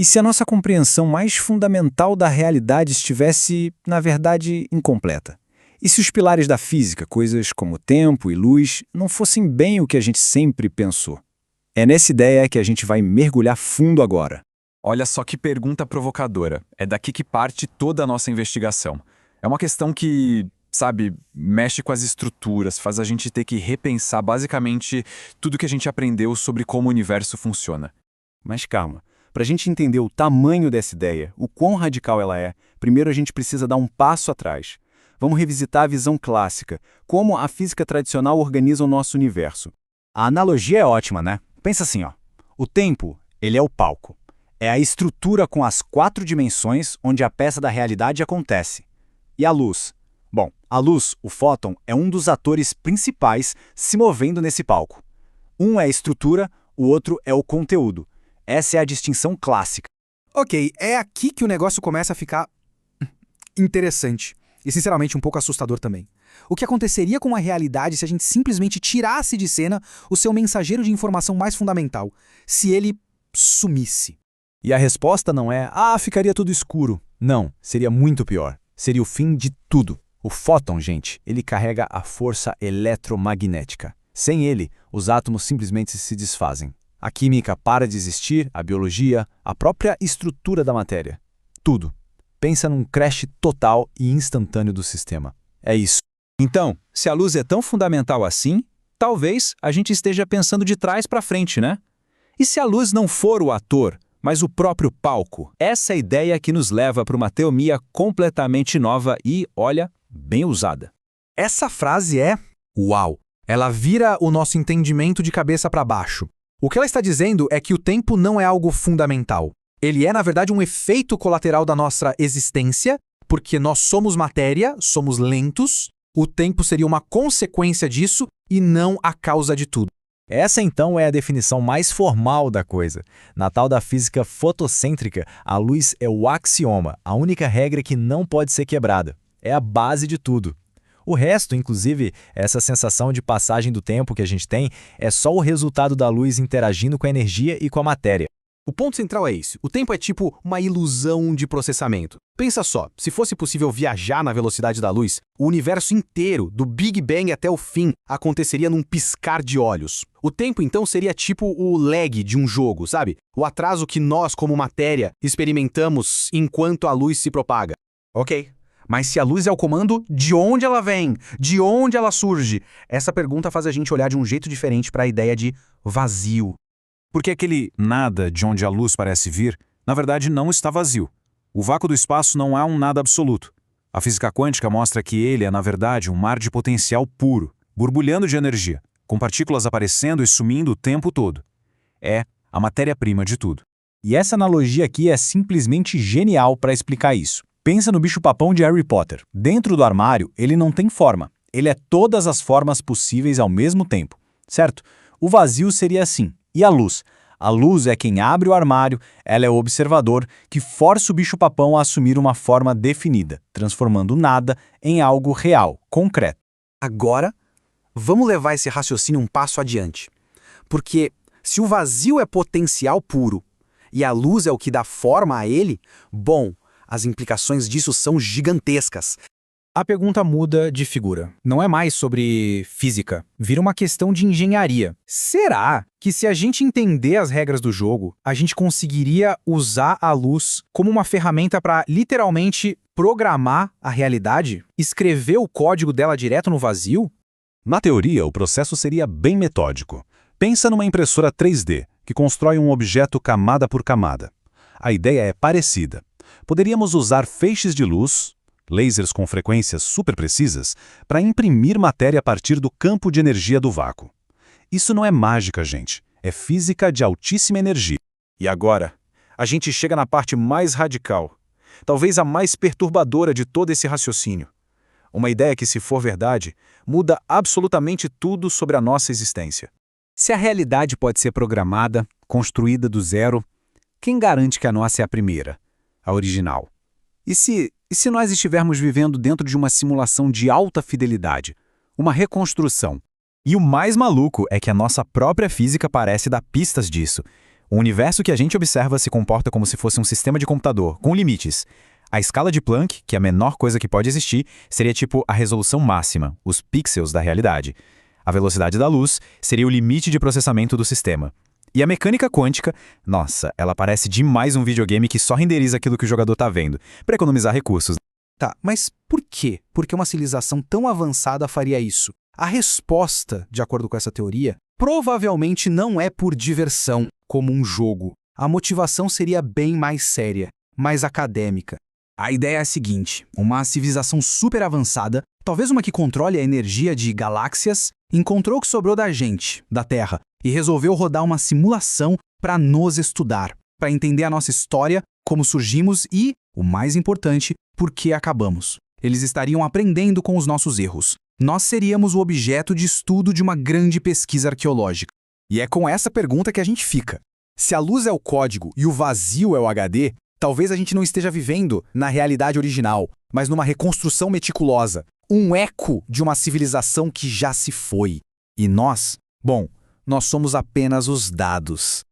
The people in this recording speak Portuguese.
E se a nossa compreensão mais fundamental da realidade estivesse, na verdade, incompleta? E se os pilares da física, coisas como tempo e luz, não fossem bem o que a gente sempre pensou? É nessa ideia que a gente vai mergulhar fundo agora. Olha só que pergunta provocadora. É daqui que parte toda a nossa investigação. É uma questão que, sabe, mexe com as estruturas, faz a gente ter que repensar basicamente tudo que a gente aprendeu sobre como o universo funciona. Mas calma. Para a gente entender o tamanho dessa ideia, o quão radical ela é, primeiro a gente precisa dar um passo atrás. Vamos revisitar a visão clássica, como a física tradicional organiza o nosso universo. A analogia é ótima, né? Pensa assim, ó. O tempo, ele é o palco. É a estrutura com as 4 dimensões onde a peça da realidade acontece. E a luz? Bom, a luz, o fóton, é um dos atores principais se movendo nesse palco. Um é a estrutura, o outro é o conteúdo. Essa é a distinção clássica. Ok, é aqui que o negócio começa a ficar interessante. E, sinceramente, um pouco assustador também. O que aconteceria com a realidade se a gente simplesmente tirasse de cena o seu mensageiro de informação mais fundamental? Se ele sumisse? E a resposta não é, ficaria tudo escuro. Não, seria muito pior. Seria o fim de tudo. O fóton, gente, ele carrega a força eletromagnética. Sem ele, os átomos simplesmente se desfazem. A química para de existir, a biologia, a própria estrutura da matéria. Tudo. Pensa num crash total e instantâneo do sistema. É isso. Então, se a luz é tão fundamental assim, talvez a gente esteja pensando de trás para frente, né? E se a luz não for o ator, mas o próprio palco? Essa é a ideia que nos leva para uma teoria completamente nova e, olha, bem usada. Essa frase é uau! Ela vira o nosso entendimento de cabeça para baixo. O que ela está dizendo é que o tempo não é algo fundamental. Ele é, na verdade, um efeito colateral da nossa existência, porque nós somos matéria, somos lentos, o tempo seria uma consequência disso e não a causa de tudo. Essa, então, é a definição mais formal da coisa. Na tal da física fotocêntrica, a luz é o axioma, a única regra que não pode ser quebrada. É a base de tudo. O resto, inclusive, essa sensação de passagem do tempo que a gente tem, é só o resultado da luz interagindo com a energia e com a matéria. O ponto central é esse. O tempo é tipo uma ilusão de processamento. Pensa só, se fosse possível viajar na velocidade da luz, o universo inteiro, do Big Bang até o fim, aconteceria num piscar de olhos. O tempo, então, seria tipo o lag de um jogo, sabe? O atraso que nós, como matéria, experimentamos enquanto a luz se propaga. Ok. Mas se a luz é o comando, de onde ela vem? De onde ela surge? Essa pergunta faz a gente olhar de um jeito diferente para a ideia de vazio. Porque aquele nada de onde a luz parece vir, na verdade não está vazio. O vácuo do espaço não é um nada absoluto. A física quântica mostra que ele é, na verdade, um mar de potencial puro, borbulhando de energia, com partículas aparecendo e sumindo o tempo todo. É a matéria-prima de tudo. E essa analogia aqui é simplesmente genial para explicar isso. Pensa no bicho-papão de Harry Potter. Dentro do armário, ele não tem forma. Ele é todas as formas possíveis ao mesmo tempo, certo? O vazio seria assim. E a luz? A luz é quem abre o armário, ela é o observador que força o bicho-papão a assumir uma forma definida, transformando nada em algo real, concreto. Agora, vamos levar esse raciocínio um passo adiante. Porque se o vazio é potencial puro e a luz é o que dá forma a ele, bom, as implicações disso são gigantescas. A pergunta muda de figura. Não é mais sobre física. Vira uma questão de engenharia. Será que se a gente entender as regras do jogo, a gente conseguiria usar a luz como uma ferramenta para literalmente programar a realidade? Escrever o código dela direto no vazio? Na teoria, o processo seria bem metódico. Pensa numa impressora 3D, que constrói um objeto camada por camada. A ideia é parecida. Poderíamos usar feixes de luz, lasers com frequências super precisas, para imprimir matéria a partir do campo de energia do vácuo. Isso não é mágica, gente. É física de altíssima energia. E agora, a gente chega na parte mais radical, talvez a mais perturbadora de todo esse raciocínio. Uma ideia que, se for verdade, muda absolutamente tudo sobre a nossa existência. Se a realidade pode ser programada, construída do zero, quem garante que a nossa é a primeira, a original? E se nós estivermos vivendo dentro de uma simulação de alta fidelidade, uma reconstrução? E o mais maluco é que a nossa própria física parece dar pistas disso. O universo que a gente observa se comporta como se fosse um sistema de computador, com limites. A escala de Planck, que é a menor coisa que pode existir, seria tipo a resolução máxima, os pixels da realidade. A velocidade da luz seria o limite de processamento do sistema. E a mecânica quântica, nossa, ela parece demais um videogame que só renderiza aquilo que o jogador tá vendo, para economizar recursos. Tá, mas por quê? Por que uma civilização tão avançada faria isso? A resposta, de acordo com essa teoria, provavelmente não é por diversão, como um jogo. A motivação seria bem mais séria, mais acadêmica. A ideia é a seguinte: uma civilização super avançada, talvez uma que controle a energia de galáxias, encontrou o que sobrou da gente, da Terra, e resolveu rodar uma simulação para nos estudar, para entender a nossa história, como surgimos e, o mais importante, por que acabamos. Eles estariam aprendendo com os nossos erros. Nós seríamos o objeto de estudo de uma grande pesquisa arqueológica. E é com essa pergunta que a gente fica. Se a luz é o código e o vazio é o HD, talvez a gente não esteja vivendo na realidade original, mas numa reconstrução meticulosa, um eco de uma civilização que já se foi. E nós? Bom, nós somos apenas os dados.